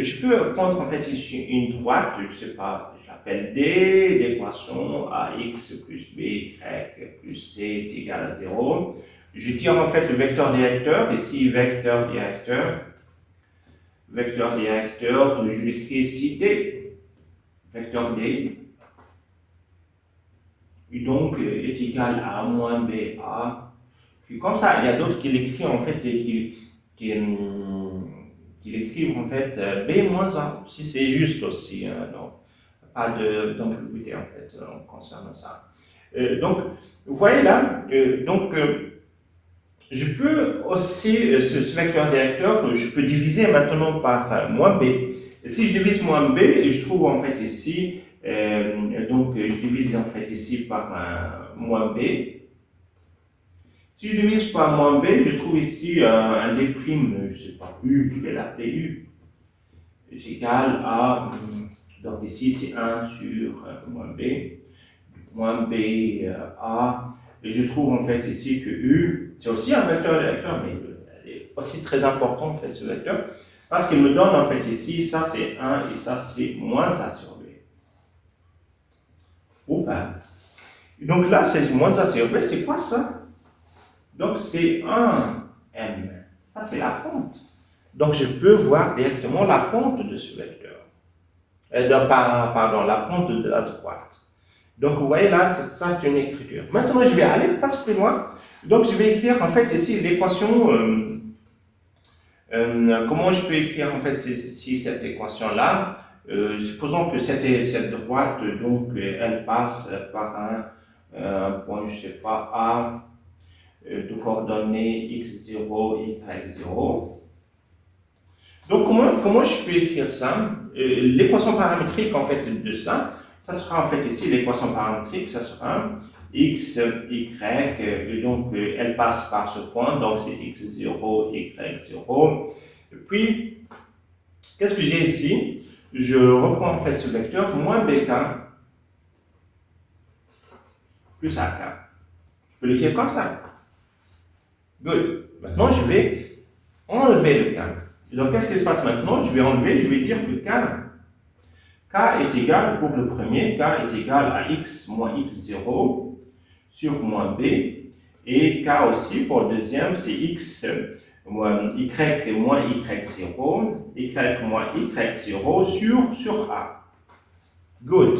je peux prendre en fait ici une droite, je sais pas, je l'appelle D, d'équation AX plus BY plus C est égal à 0. Je tire en fait le vecteur directeur, ici vecteur directeur, je l'écris ici D, vecteur D, et donc est égal à moins BA. Puis comme ça, il y a d'autres qui l'écrivent en fait et qui écrivent en fait B moins A, si c'est juste aussi, hein, donc pas d'ambiguïté en fait concernant ça. Donc, vous voyez là, je peux aussi, ce vecteur directeur, je peux diviser maintenant par moins B. Et si je divise moins B, je trouve en fait ici, je divise en fait ici par moins B. Si je divise par moins B, je trouve ici un D', je ne sais pas, U, je vais l'appeler U, est égal à, donc ici c'est 1 sur moins B A, et je trouve en fait ici que U, c'est aussi un vecteur directeur, mais il est aussi très important en fait ce vecteur, parce qu'il me donne en fait ici, ça c'est 1 et ça c'est moins A sur B. Donc là c'est moins A sur B, c'est quoi ça? Donc c'est 1M, ça c'est la pente. Donc je peux voir directement la pente de ce vecteur. La pente de la droite. Donc vous voyez là, ça c'est une écriture. Maintenant je vais aller pas plus loin. Donc je vais écrire en fait ici l'équation. Comment je peux écrire en fait ici cette équation là? Supposons que cette droite, donc elle passe par un point, je sais pas, A de coordonnées x0, y0. Donc comment je peux écrire ça? L'équation paramétrique en fait de ça sera en fait ici l'équation paramétrique, ça sera x, y, et donc elle passe par ce point, donc c'est x0, y0. Et puis, qu'est-ce que j'ai ici? Je reprends en fait ce vecteur, moins bk plus ak. Je peux l'écrire comme ça. Good. Maintenant, je vais enlever le k. Donc, qu'est-ce qui se passe maintenant? Je vais enlever, je vais dire que k est égal, pour le premier, k est égal à x moins x0 sur moins b, et k aussi, pour le deuxième, c'est x moins y moins y0, y moins y0 sur a. Good.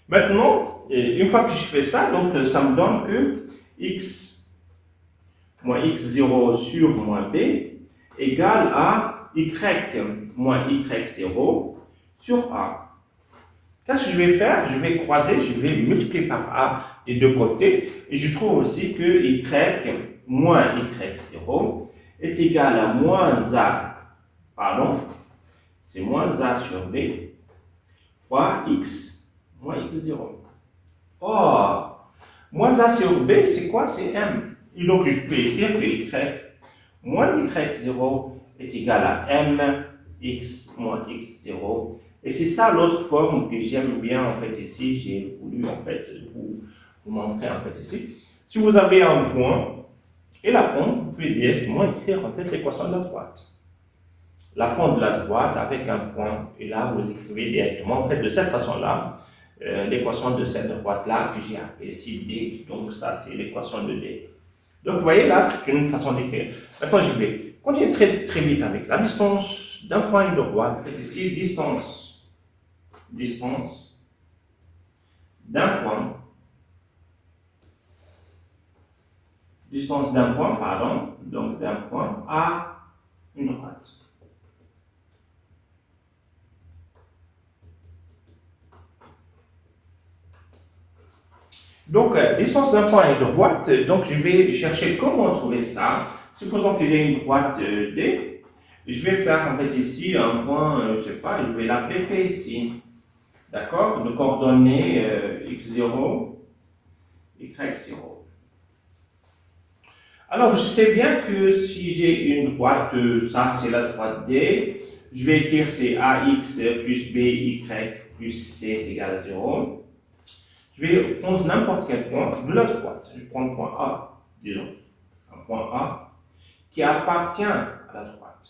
Maintenant, une fois que je fais ça, donc ça me donne que x moins x0 sur moins b égale à y moins y0 sur a. Qu'est-ce que je vais faire? Je vais croiser, je vais multiplier par a des deux côtés, et je trouve aussi que y moins y0 est égal à moins a, c'est moins a sur b fois x moins x0. Or, moins a sur b, c'est quoi? C'est m. Et donc, je peux écrire que y moins y0 est égal à m x moins x0. Et c'est ça l'autre forme que j'aime bien en fait ici. J'ai voulu en fait vous montrer en fait ici. Si vous avez un point et la pente, vous pouvez directement écrire en fait l'équation de la droite. La pente de la droite avec un point, et là vous écrivez directement en fait de cette façon-là l'équation de cette droite-là que j'ai appelée ici D. Donc ça c'est l'équation de D. Donc vous voyez là, c'est une façon d'écrire. Maintenant je vais continuer très vite avec la distance d'un point à une droite. Ici, distance d'un point, donc d'un point à une droite. Donc, distance d'un point à une droite, donc je vais chercher comment trouver ça. Supposons que j'ai une droite D, je vais faire en fait ici un point, je ne sais pas, je vais l'appeler P ici. D'accord? De coordonnées x0, y0. Alors, je sais bien que si j'ai une droite, ça c'est la droite D, je vais écrire c'est ax plus by plus c est égal à 0. Je vais prendre n'importe quel point de la droite. Je prends le point A, disons, un point A, qui appartient à la droite.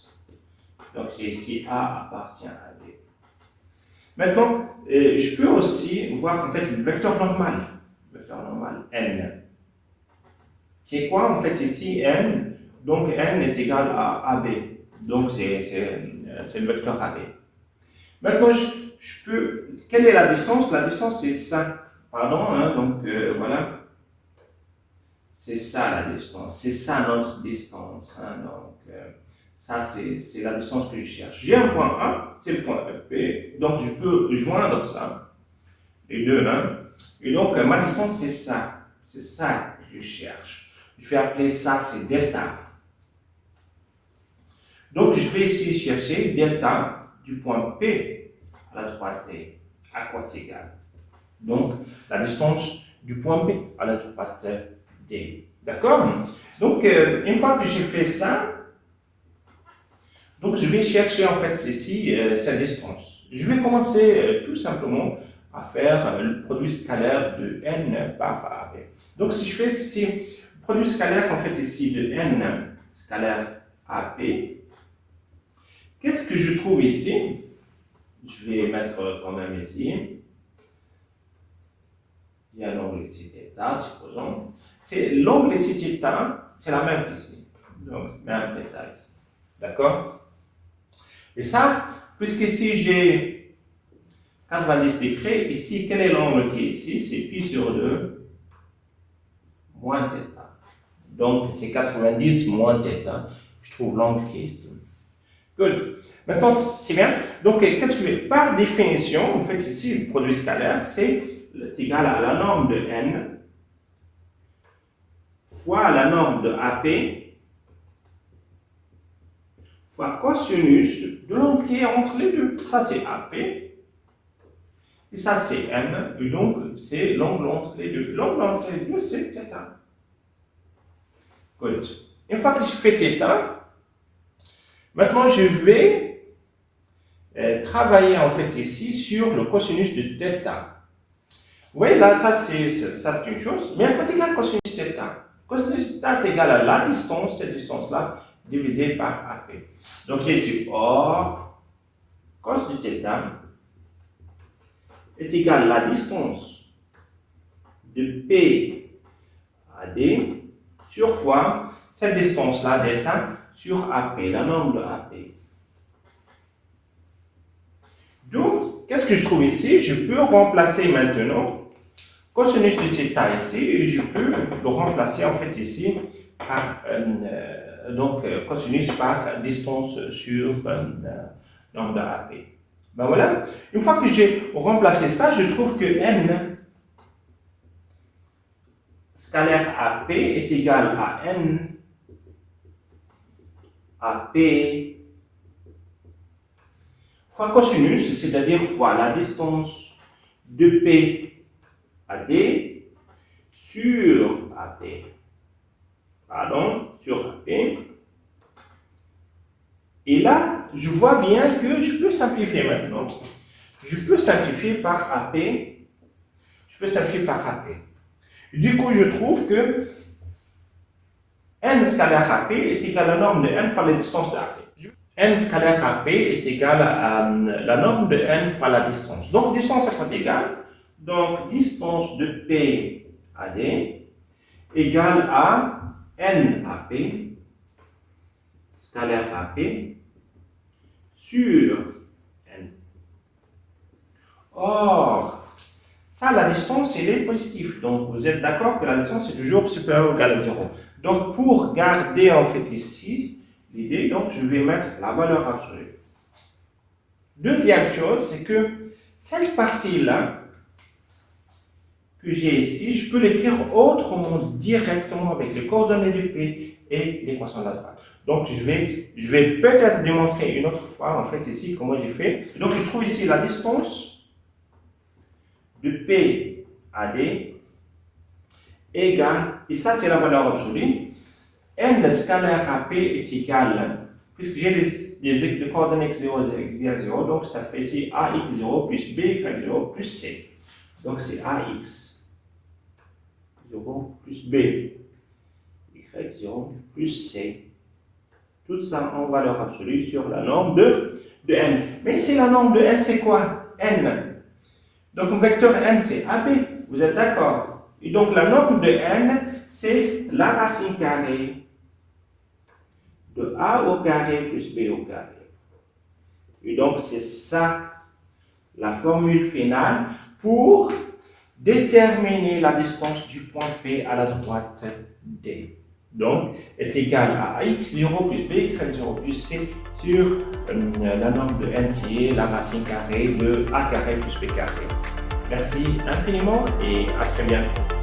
Donc j'ai ici A appartient à B. Maintenant, je peux aussi voir en fait le vecteur normal N, qui est quoi en fait ici N? Donc N est égal à AB. Donc c'est le vecteur AB. Maintenant, je peux. Quelle est la distance? La distance c'est ça. Pardon, hein, donc voilà. C'est ça la distance. C'est ça notre distance. Hein, donc ça c'est la distance que je cherche. J'ai un point A, c'est le point B. Donc je peux joindre ça, les deux. Hein, et donc ma distance c'est ça. C'est ça que je cherche. Je vais appeler ça c'est delta. Donc je vais ici chercher delta du point P à la droite T à quoi c'est égal. Donc la distance du point P à la droite D. D'accord? Donc une fois que j'ai fait ça, donc je vais chercher en fait ici cette distance. Je vais commencer tout simplement à faire le produit scalaire de n par AB. Donc si je fais ici le produit scalaire en fait ici de n scalaire AB, qu'est-ce que je trouve ici? Je vais mettre quand même ici. Il y a l'angle ici θ, supposons. C'est l'angle ici θ, c'est la même qu'ici. Donc, même θ ici. D'accord? Et ça, puisque ici j'ai 90 degrés, ici, quel est l'angle qui est ici? C'est pi sur 2 moins θ. Donc, c'est 90 moins θ. Je trouve l'angle qui est ici. Good. Maintenant, c'est bien. Donc, qu'est-ce que je fais? Par définition, en fait, ici, le produit scalaire, c'est égal à la norme de n fois la norme de AP fois cosinus de l'angle qui est entre les deux. Ça, c'est AP. Et ça, c'est n. Et donc, c'est l'angle entre les deux. L'angle entre les deux, c'est θ. Good. Une fois que je fais θ, maintenant, je vais travailler en fait ici sur le cosinus de θ. Vous voyez là, ça c'est une chose, mais à côté égal cosinus θ. Cosinus θ est égal à la distance, cette distance-là, divisée par AP. Donc j'ai ici or cos de θ est égal à la distance de P à D sur quoi? Cette distance-là, delta, sur AP, la norme de AP. Donc, qu'est-ce que je trouve ici? Je peux remplacer maintenant cosinus de θ ici, et je peux le remplacer en fait ici par cosinus par distance sur nombre de AP. Ben voilà. Une fois que j'ai remplacé ça, je trouve que n scalaire AP est égal à n AP fois cosinus, c'est-à-dire fois la distance de P à D sur AP. Pardon, sur AP. Et là, je vois bien que je peux simplifier maintenant. Je peux simplifier par AP. Je peux simplifier par AP. Du coup, je trouve que n scalaire AP est égal à la norme de n fois la distance de AP. N scalaire AP est égal à la norme de n fois la distance. Donc, distance à côté égale. Donc, distance de P à D égale à n AP scalaire AP sur n. Or, ça, la distance, elle est positive. Donc, vous êtes d'accord que la distance est toujours supérieure ou égale à 0. Donc, pour garder en fait ici l'idée, donc je vais mettre la valeur absolue. Deuxième chose, c'est que cette partie-là que j'ai ici, je peux l'écrire autrement, directement avec les coordonnées de P et l'équation de la droite. Donc, je vais peut-être démontrer une autre fois, en fait, ici, comment j'ai fait. Donc, je trouve ici la distance de P à D égale, et ça, c'est la valeur absolue, n scalaire à P est égal, puisque j'ai les coordonnées x0 égale 0, donc ça fait ici ax0 plus by0 plus c. Donc, c'est ax0 plus b, y0 plus c. tout ça en valeur absolue sur la norme de n. Mais si la norme de n, c'est quoi? N. Donc, un vecteur n, c'est AB. Vous êtes d'accord? Et donc, la norme de n, c'est la racine carrée de a au carré plus b au carré. Et donc, c'est ça la formule finale pour déterminer la distance du point P à la droite D. Donc, est égal à x0 plus by0 plus c sur la norme de n qui est la racine carrée de a carré plus b carré. Merci infiniment et à très bientôt.